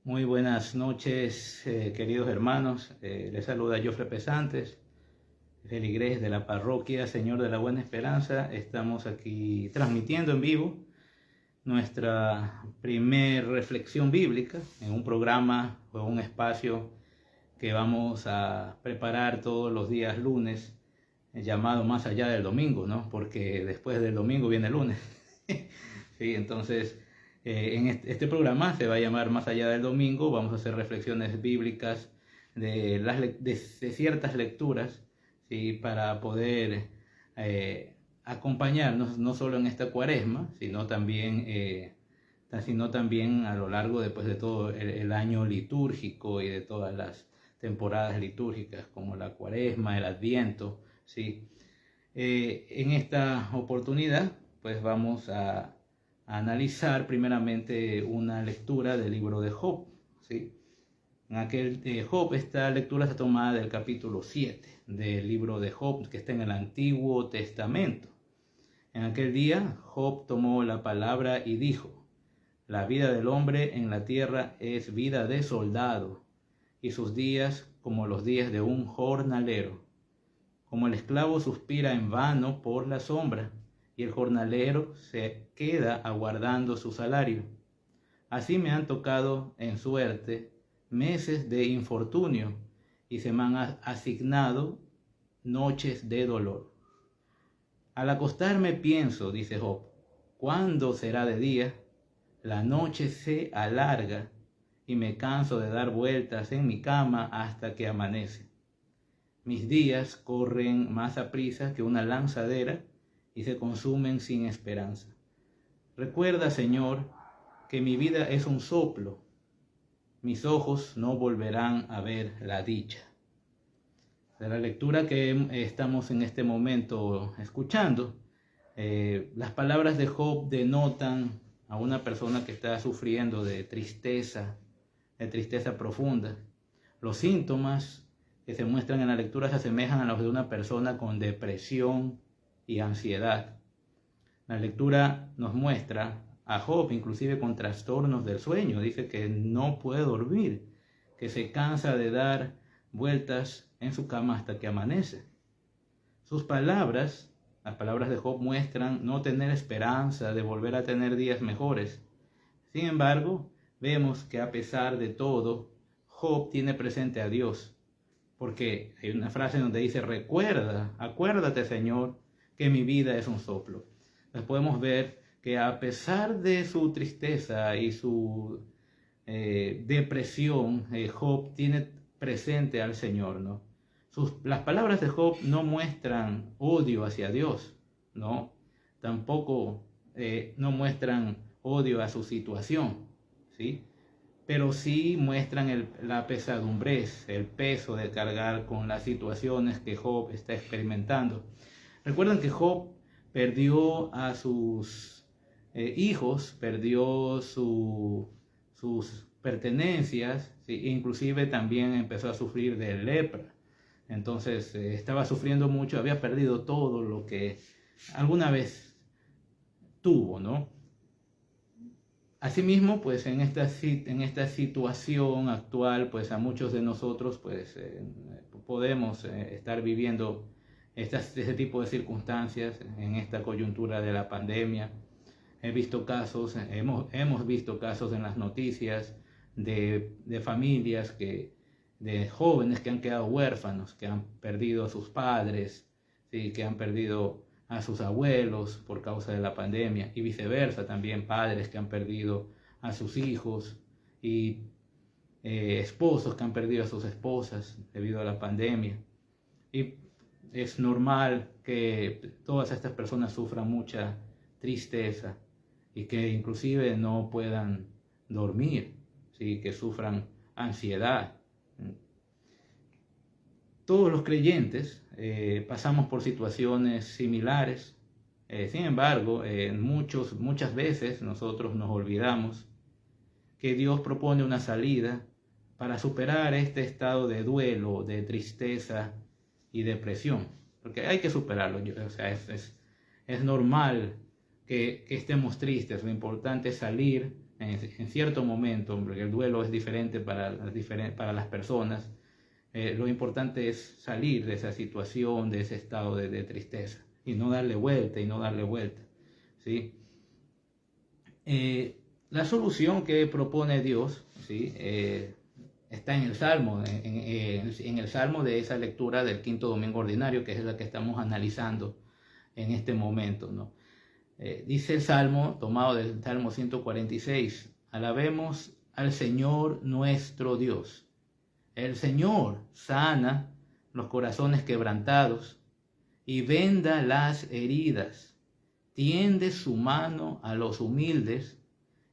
Muy buenas noches, queridos hermanos. Les saluda Jofre Pesantes, feligrés de la parroquia Señor de la Buena Esperanza. Estamos aquí transmitiendo en vivo nuestra primer reflexión bíblica en un programa o un espacio que vamos a preparar todos los días lunes, llamado Más Allá del Domingo, ¿no? Porque después del domingo viene el lunes. Sí, entonces en este programa se va a llamar Más Allá del Domingo. Vamos a hacer reflexiones bíblicas de ciertas lecturas, ¿sí? Para poder acompañarnos no solo en esta cuaresma, sino también a lo largo de todo el año litúrgico y de todas las temporadas litúrgicas como la cuaresma, el adviento, ¿sí? En esta oportunidad pues vamos a analizar primeramente una lectura del libro de Job, ¿sí? En aquel Job, esta lectura está tomada del capítulo 7 del libro de Job, que está en el Antiguo Testamento. En aquel día Job tomó la palabra y dijo: la vida del hombre en la tierra es vida de soldado, y sus días como los días de un jornalero. Como el esclavo suspira en vano por la sombra, y el jornalero se queda aguardando su salario. Así me han tocado en suerte meses de infortunio, y se me han asignado noches de dolor. Al acostarme pienso, dice Job, ¿cuándo será de día? La noche se alarga y me canso de dar vueltas en mi cama hasta que amanece. Mis días corren más aprisa que una lanzadera y se consumen sin esperanza. Recuerda, Señor, que mi vida es un soplo. Mis ojos no volverán a ver la dicha. De la lectura que estamos en este momento escuchando, las palabras de Job denotan a una persona que está sufriendo de tristeza profunda. Los síntomas que se muestran en la lectura se asemejan a los de una persona con depresión y ansiedad. La lectura nos muestra a Job inclusive con trastornos del sueño. Dice que no puede dormir, que se cansa de dar vueltas en su cama hasta que amanece. Sus palabras, las palabras de Job, muestran no tener esperanza de volver a tener días mejores. Sin embargo, vemos que a pesar de todo, Job tiene presente a Dios, porque hay una frase donde dice: recuerda, acuérdate, Señor, que mi vida es un soplo. Entonces podemos ver que a pesar de su tristeza y su depresión, Job tiene presente al Señor, ¿no? Las palabras de Job no muestran odio hacia Dios, ¿no? Tampoco no muestran odio a su situación, ¿sí? Pero sí muestran la pesadumbrez, el peso de cargar con las situaciones que Job está experimentando. Recuerden que Job perdió a sus hijos, perdió sus pertenencias, ¿sí? Inclusive también empezó a sufrir de lepra. Entonces estaba sufriendo mucho, había perdido todo lo que alguna vez tuvo, ¿no? Asimismo, pues en esta situación actual, pues a muchos de nosotros pues podemos estar viviendo ese tipo de circunstancias en esta coyuntura de la pandemia. Hemos visto casos en las noticias de familias de jóvenes que han quedado huérfanos, que han perdido a sus padres, ¿sí? Que han perdido a sus abuelos por causa de la pandemia, y viceversa también padres que han perdido a sus hijos, y esposos que han perdido a sus esposas debido a la pandemia. Y es normal que todas estas personas sufran mucha tristeza y que inclusive no puedan dormir, ¿sí? Que sufran ansiedad. Todos los creyentes pasamos por situaciones similares. Sin embargo, muchas veces nosotros nos olvidamos que Dios propone una salida para superar este estado de duelo, de tristeza y depresión. Porque hay que superarlo. O sea, es normal que estemos tristes. Lo importante es salir en cierto momento, porque el duelo es diferente para las personas. Lo importante es salir de esa situación, de ese estado de tristeza, y no darle vuelta, ¿sí? La solución que propone Dios, ¿sí? Está en el Salmo, en el Salmo de esa lectura del quinto domingo ordinario, que es la que estamos analizando en este momento, ¿no? Dice el Salmo, tomado del Salmo 146, alabemos al Señor nuestro Dios. El Señor sana los corazones quebrantados y venda las heridas, tiende su mano a los humildes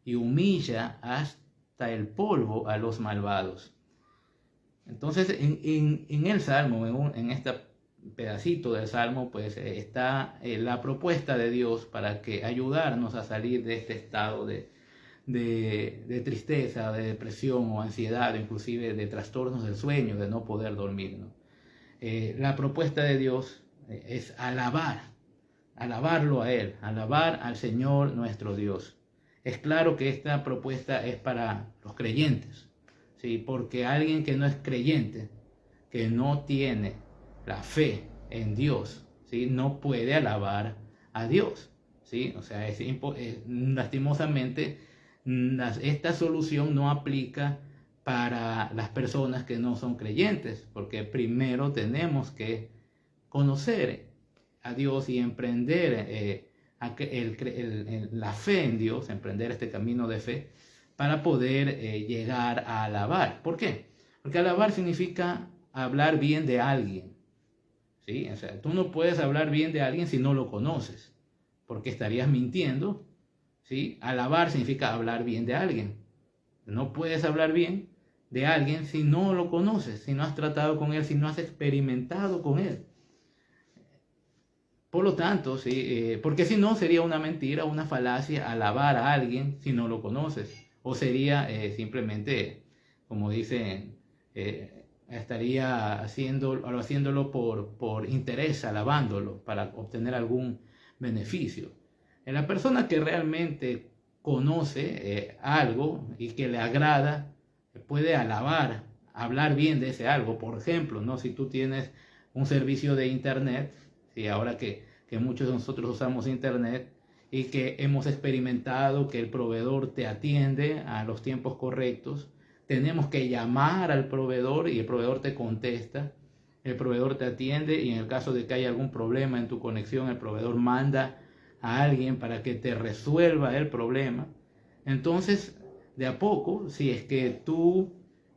y humilla hasta el polvo a los malvados. Entonces, en el Salmo, en este pedacito del Salmo, pues está la propuesta de Dios para que ayudarnos a salir de este estado de tristeza, de depresión o ansiedad, inclusive de trastornos del sueño, de no poder dormir, ¿no? La propuesta de Dios es alabarlo a Él, alabar al Señor nuestro Dios. Es claro que esta propuesta es para los creyentes, ¿sí? Porque alguien que no es creyente, que no tiene la fe en Dios, ¿sí? No puede alabar a Dios, ¿sí? O sea, lastimosamente, esta solución no aplica para las personas que no son creyentes, porque primero tenemos que conocer a Dios y emprender la fe en Dios, emprender este camino de fe para poder llegar a alabar. ¿Por qué? Porque alabar significa hablar bien de alguien, ¿sí? O sea, tú no puedes hablar bien de alguien si no lo conoces, porque estarías mintiendo, ¿sí? Alabar significa hablar bien de alguien. No puedes hablar bien de alguien si no lo conoces, si no has tratado con él, si no has experimentado con él. Por lo tanto, ¿sí? Porque si no sería una mentira, una falacia alabar a alguien si no lo conoces. O sería simplemente, como dicen, estaría haciéndolo por interés, alabándolo, para obtener algún beneficio. En la persona que realmente conoce algo y que le agrada, puede alabar, hablar bien de ese algo. Por ejemplo, ¿no? Si tú tienes un servicio de internet, ¿sí? Ahora que muchos de nosotros usamos internet y que hemos experimentado que el proveedor te atiende a los tiempos correctos, tenemos que llamar al proveedor y el proveedor te contesta, el proveedor te atiende, y en el caso de que haya algún problema en tu conexión, el proveedor manda a alguien para que te resuelva el problema. Entonces, de a poco, si es que tú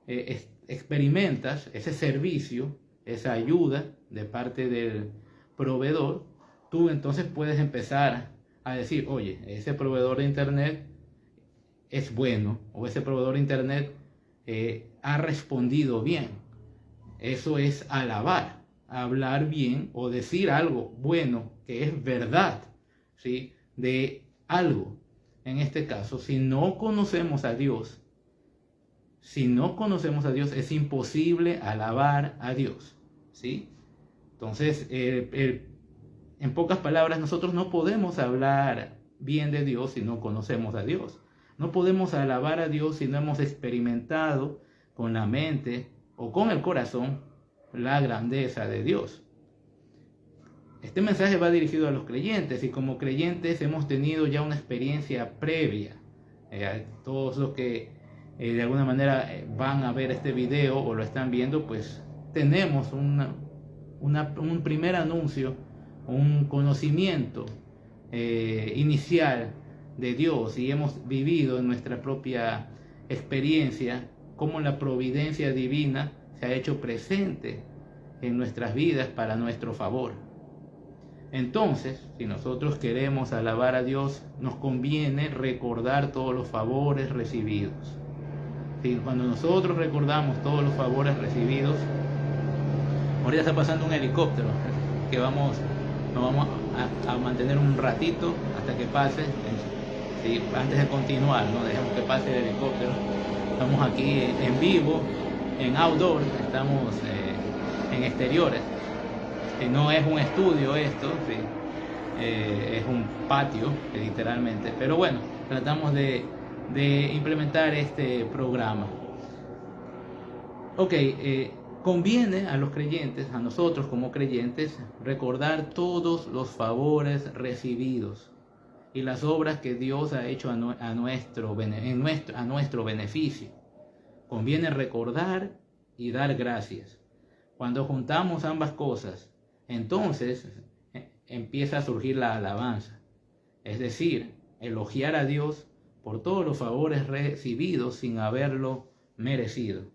experimentas ese servicio, esa ayuda de parte del proveedor, tú entonces puedes empezar a decir, oye, ese proveedor de internet es bueno, o ese proveedor de internet ha respondido bien. Eso es alabar, hablar bien o decir algo bueno, que es verdad, ¿sí? De algo. En este caso, si no conocemos a Dios, es imposible alabar a Dios, ¿sí? Entonces, en pocas palabras, nosotros no podemos hablar bien de Dios si no conocemos a Dios. No podemos alabar a Dios si no hemos experimentado con la mente o con el corazón la grandeza de Dios. Este mensaje va dirigido a los creyentes, y como creyentes hemos tenido ya una experiencia previa. Todos los que de alguna manera van a ver este video o lo están viendo, pues tenemos un primer anuncio, un conocimiento inicial de Dios, y hemos vivido en nuestra propia experiencia cómo la providencia divina se ha hecho presente en nuestras vidas para nuestro favor. Entonces, si nosotros queremos alabar a Dios, nos conviene recordar todos los favores recibidos. ¿Sí? Cuando nosotros recordamos todos los favores recibidos, ahorita está pasando un helicóptero que nos vamos a mantener un ratito hasta que pase, ¿sí? Antes de continuar, no dejemos que pase el helicóptero. Estamos aquí en vivo, en outdoor, estamos en exteriores. No es un estudio esto, ¿sí? Es un patio, literalmente. Pero bueno, tratamos de de implementar este programa. Ok, conviene a los creyentes, a nosotros como creyentes, recordar todos los favores recibidos y las obras que Dios ha hecho a nuestro beneficio. Conviene recordar y dar gracias. Cuando juntamos ambas cosas, entonces empieza a surgir la alabanza, es decir, elogiar a Dios por todos los favores recibidos sin haberlo merecido.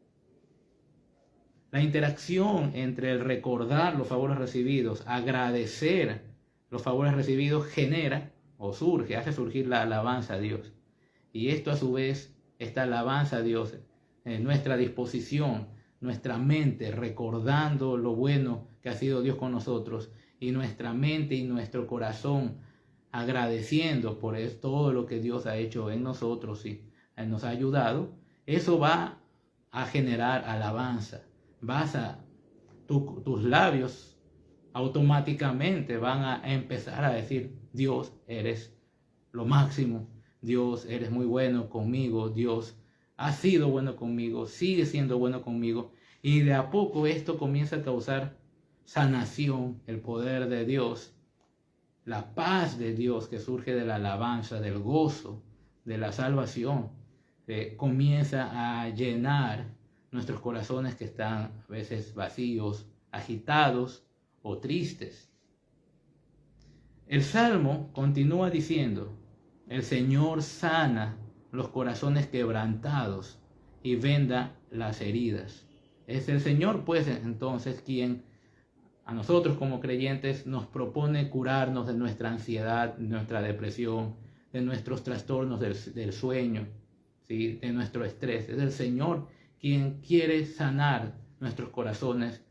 La interacción entre el recordar los favores recibidos, agradecer los favores recibidos, genera o hace surgir la alabanza a Dios. Y esto a su vez, esta alabanza a Dios, nuestra disposición, nuestra mente recordando lo bueno que ha sido Dios con nosotros, y nuestra mente y nuestro corazón agradeciendo por todo lo que Dios ha hecho en nosotros y nos ha ayudado, eso va a generar alabanza. Tus labios automáticamente van a empezar a decir: Dios, eres lo máximo, Dios, eres muy bueno conmigo, Dios ha sido bueno conmigo, sigue siendo bueno conmigo. Y de a poco esto comienza a causar sanación, el poder de Dios, la paz de Dios que surge de la alabanza, del gozo, de la salvación, comienza a llenar nuestros corazones que están a veces vacíos, agitados o tristes. El Salmo continúa diciendo: el Señor sana los corazones quebrantados y venda las heridas. Es el Señor, pues, entonces, quien a nosotros como creyentes nos propone curarnos de nuestra ansiedad, de nuestra depresión, de nuestros trastornos del sueño, ¿sí? De nuestro estrés. Es el Señor quien quiere sanar nuestros corazones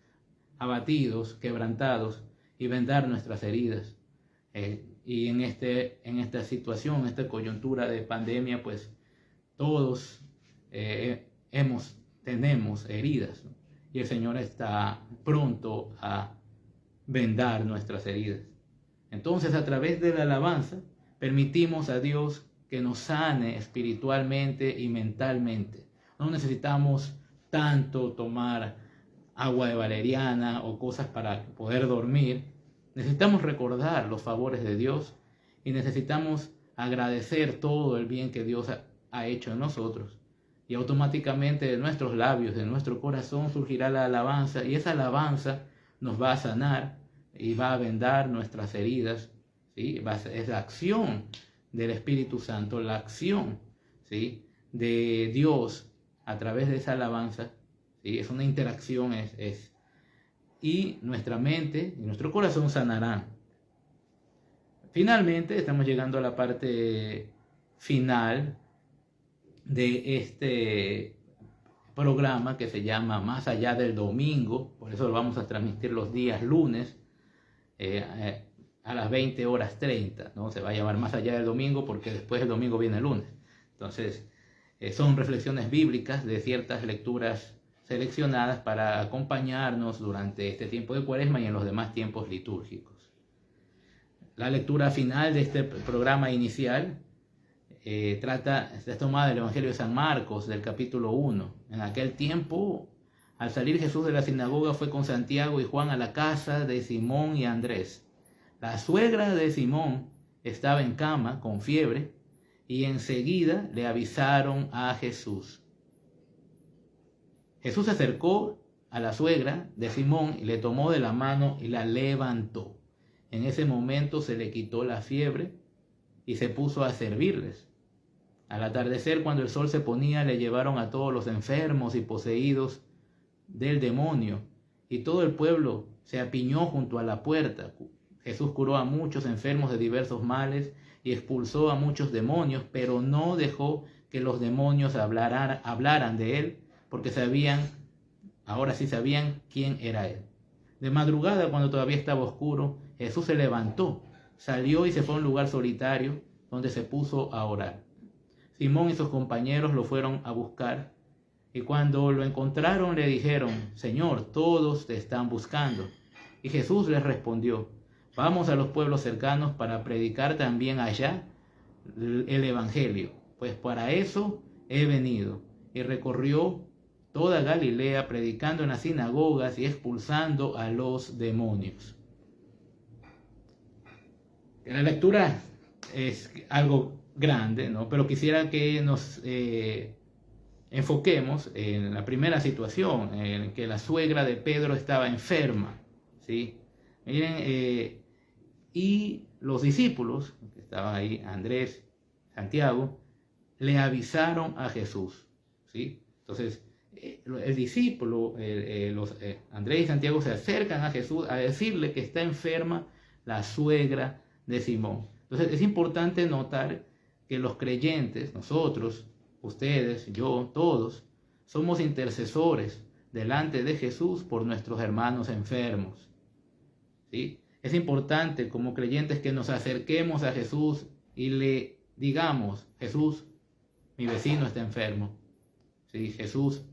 abatidos, quebrantados, y vendar nuestras heridas. Y en esta situación, en esta coyuntura de pandemia, pues todos tenemos heridas, ¿no? Y el Señor está pronto a vendar nuestras heridas. Entonces, a través de la alabanza, permitimos a Dios que nos sane espiritualmente y mentalmente. No necesitamos tanto tomar agua de valeriana o cosas para poder dormir. Necesitamos recordar los favores de Dios y necesitamos agradecer todo el bien que Dios ha hecho en nosotros. Y automáticamente de nuestros labios, de nuestro corazón, surgirá la alabanza, y esa alabanza nos va a sanar y va a vendar nuestras heridas, ¿sí? Es la acción del Espíritu Santo, la acción, ¿sí?, de Dios a través de esa alabanza, ¿sí? Es una interacción, y nuestra mente y nuestro corazón sanarán. Finalmente, estamos llegando a la parte final de este programa que se llama Más Allá del Domingo. Por eso lo vamos a transmitir los días lunes a las 20:30, ¿no? Se va a llamar Más Allá del Domingo porque después del domingo viene el lunes. Entonces, son reflexiones bíblicas de ciertas lecturas seleccionadas para acompañarnos durante este tiempo de Cuaresma y en los demás tiempos litúrgicos. La lectura final de este programa inicial es tomada del Evangelio de San Marcos, del capítulo 1. En aquel tiempo, al salir Jesús de la sinagoga, fue con Santiago y Juan a la casa de Simón y Andrés. La suegra de Simón estaba en cama con fiebre, y enseguida le avisaron a Jesús. Jesús se acercó a la suegra de Simón y le tomó de la mano y la levantó. En ese momento se le quitó la fiebre y se puso a servirles. Al atardecer, cuando el sol se ponía, le llevaron a todos los enfermos y poseídos del demonio, y todo el pueblo se apiñó junto a la puerta. Jesús curó a muchos enfermos de diversos males y expulsó a muchos demonios, pero no dejó que los demonios hablaran de él, porque ahora sí sabían quién era él. De madrugada, cuando todavía estaba oscuro, Jesús se levantó, salió y se fue a un lugar solitario donde se puso a orar. Simón y sus compañeros lo fueron a buscar, y cuando lo encontraron le dijeron: Señor, todos te están buscando. Y Jesús les respondió: vamos a los pueblos cercanos para predicar también allá el Evangelio, pues para eso he venido. Y recorrió toda Galilea, predicando en las sinagogas y expulsando a los demonios. La lectura es algo grande, ¿no? Pero quisiera que nos enfoquemos en la primera situación, en que la suegra de Pedro estaba enferma, ¿sí? Miren, y los discípulos, que estaban ahí, Andrés, Santiago, le avisaron a Jesús, ¿sí? Entonces, el discípulo, Andrés y Santiago se acercan a Jesús a decirle que está enferma la suegra de Simón. Entonces, es importante notar que los creyentes, nosotros, ustedes, yo, todos, somos intercesores delante de Jesús por nuestros hermanos enfermos, ¿sí? Es importante como creyentes que nos acerquemos a Jesús y le digamos: Jesús, mi vecino está enfermo, ¿sí? Jesús,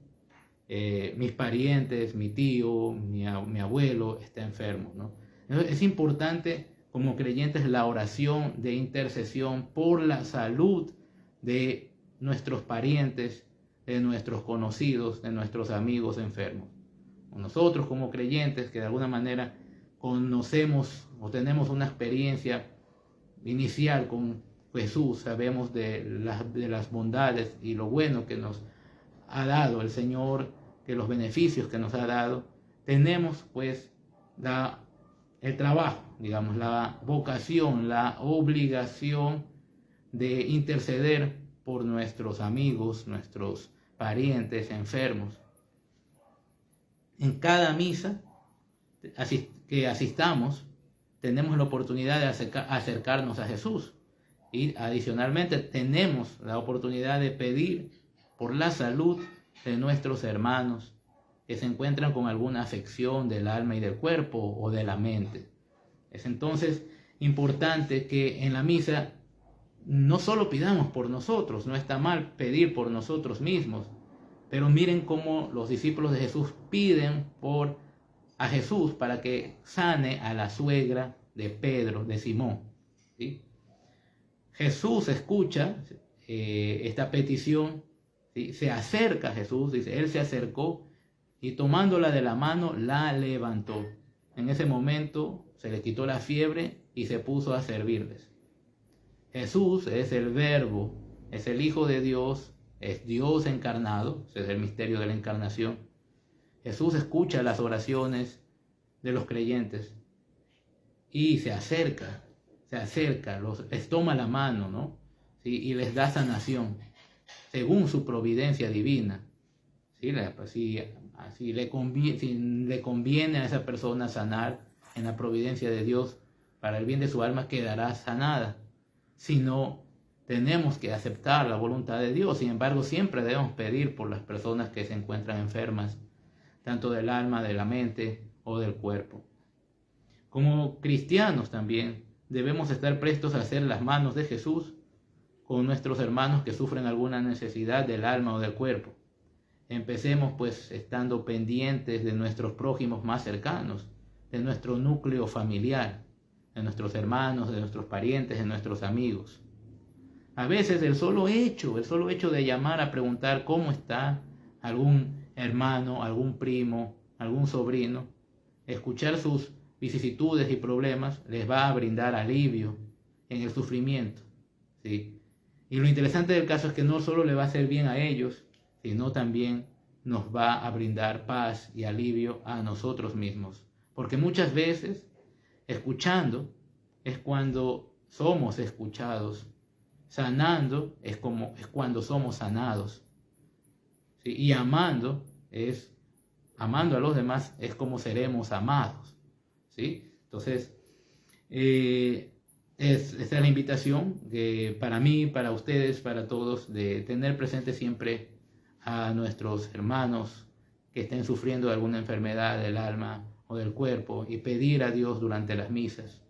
mis parientes, mi tío, mi abuelo está enfermo, ¿no? Entonces, es importante como creyentes la oración de intercesión por la salud de nuestros parientes, de nuestros conocidos, de nuestros amigos enfermos. Nosotros como creyentes que de alguna manera conocemos o tenemos una experiencia inicial con Jesús, sabemos de las bondades y lo bueno que nos ha dado el Señor, que los beneficios que nos ha dado, tenemos pues el trabajo, digamos, la vocación, la obligación de interceder por nuestros amigos, nuestros parientes enfermos. En cada misa que asistamos, tenemos la oportunidad de acercarnos a Jesús. Y adicionalmente tenemos la oportunidad de pedir por la salud de nuestros hermanos que se encuentran con alguna afección del alma y del cuerpo o de la mente. Es entonces importante que en la misa no solo pidamos por nosotros, no está mal pedir por nosotros mismos, pero miren cómo los discípulos de Jesús piden a Jesús para que sane a la suegra de Pedro, de Simón, ¿sí? Jesús escucha esta petición, ¿sí? Se acerca a Jesús, dice, él se acercó y tomándola de la mano la levantó. En ese momento se le quitó la fiebre y se puso a servirles. Jesús es el Verbo, es el Hijo de Dios, es Dios encarnado, ese es el misterio de la encarnación. Jesús escucha las oraciones de los creyentes y se acerca, les toma la mano, ¿no? ¿Sí? Y les da sanación, según su providencia divina. ¿Sí? Si le conviene a esa persona sanar en la providencia de Dios para el bien de su alma, quedará sanada. Si no, tenemos que aceptar la voluntad de Dios. Sin embargo, siempre debemos pedir por las personas que se encuentran enfermas, tanto del alma, de la mente o del cuerpo. Como cristianos también debemos estar prestos a hacer las manos de Jesús con nuestros hermanos que sufren alguna necesidad del alma o del cuerpo. Empecemos pues estando pendientes de nuestros prójimos más cercanos, de nuestro núcleo familiar, de nuestros hermanos, de nuestros parientes, de nuestros amigos. A veces el solo hecho de llamar a preguntar cómo está algún hermano, algún primo, algún sobrino, escuchar sus vicisitudes y problemas les va a brindar alivio en el sufrimiento, ¿sí? Y lo interesante del caso es que no solo le va a hacer bien a ellos, sino también nos va a brindar paz y alivio a nosotros mismos. Porque muchas veces, escuchando es cuando somos escuchados. Sanando es cuando somos sanados. ¿Sí? Y amando a los demás es como seremos amados. ¿Sí? Entonces, esta es la invitación que para mí, para ustedes, para todos, de tener presente siempre a nuestros hermanos que estén sufriendo de alguna enfermedad del alma o del cuerpo y pedir a Dios durante las misas.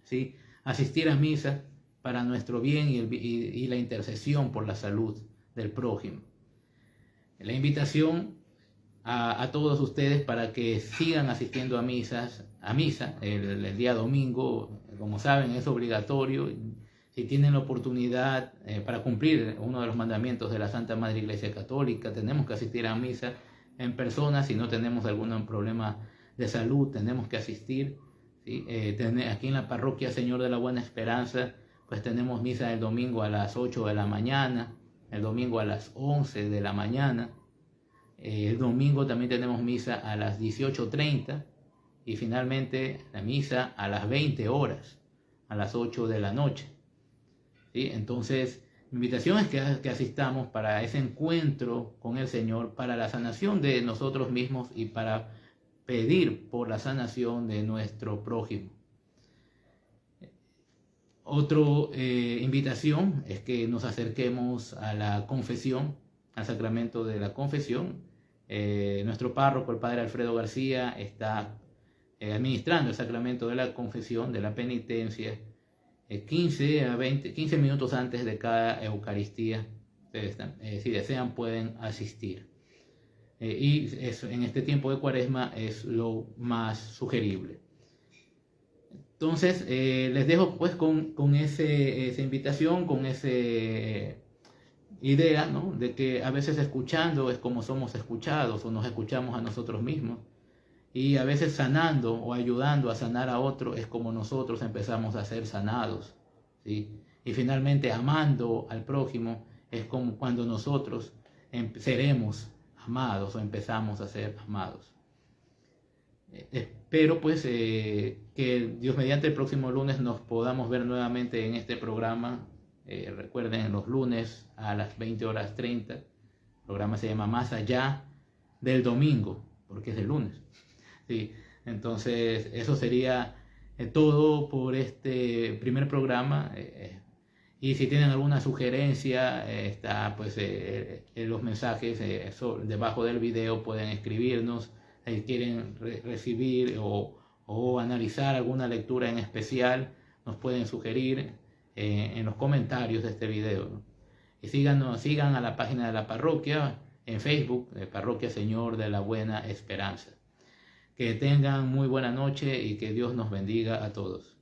¿Sí? Asistir a misa para nuestro bien y la intercesión por la salud del prójimo. La invitación a todos ustedes para que sigan asistiendo a misa el día domingo. Como saben, es obligatorio. si tienen la oportunidad para cumplir uno de los mandamientos de la Santa Madre Iglesia Católica, tenemos que asistir a misa en persona. Si no tenemos algún problema de salud, tenemos que asistir, ¿sí? Aquí en la parroquia Señor de la Buena Esperanza, pues tenemos misa el domingo a las 8 de la mañana, el domingo a las 11 de la mañana, el domingo también tenemos misa a las 18:30 y finalmente la misa a las 20 horas, a las 8 de la noche. ¿Sí? Entonces, mi invitación es que asistamos para ese encuentro con el Señor, para la sanación de nosotros mismos y para pedir por la sanación de nuestro prójimo. Otra invitación es que nos acerquemos a la confesión, al sacramento de la confesión. Nuestro párroco, el padre Alfredo García, está administrando el sacramento de la confesión, de la penitencia, 15 minutos antes de cada Eucaristía. Si desean pueden asistir. Y en este tiempo de Cuaresma es lo más sugerible. Entonces les dejo pues con esa invitación, con esa idea, ¿no? De que a veces escuchando es como somos escuchados o nos escuchamos a nosotros mismos. Y a veces sanando o ayudando a sanar a otro es como nosotros empezamos a ser sanados, ¿sí? Y finalmente amando al prójimo es como cuando nosotros seremos amados o empezamos a ser amados. Espero pues que Dios mediante el próximo lunes nos podamos ver nuevamente en este programa. Recuerden, los lunes a las 20:30. El programa se llama Más Allá del Domingo, porque es el lunes. Sí, entonces eso sería todo por este primer programa. Y si tienen alguna sugerencia, está pues en los mensajes debajo del video, pueden escribirnos. Si quieren recibir o analizar alguna lectura en especial, nos pueden sugerir en los comentarios de este video, ¿no? Y sigan a la página de la parroquia en Facebook, Parroquia Señor de la Buena Esperanza. Que tengan muy buena noche y que Dios nos bendiga a todos.